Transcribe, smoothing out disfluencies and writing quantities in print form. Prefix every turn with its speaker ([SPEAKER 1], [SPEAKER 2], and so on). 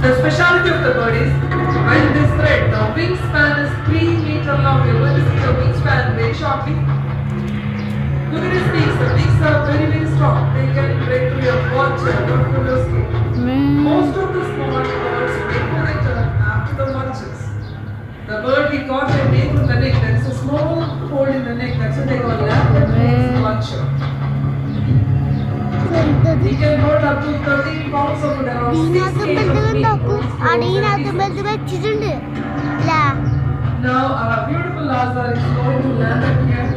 [SPEAKER 1] The speciality of the bird is when this thread, the wingspan is 3 meter long. You're going to see the wingspan very shortly. Look at his beaks. The beaks are very, very strong. They can break through your watch or through your skin. Most of the small birds make the return after the lunches. The bird he caught a name from the neck. There is a small hole in the neck. That's what they call lambent luncher. He can hold up to 13 pounds of food, around 6 kg of meat. Now our beautiful Lazar is going to land up here.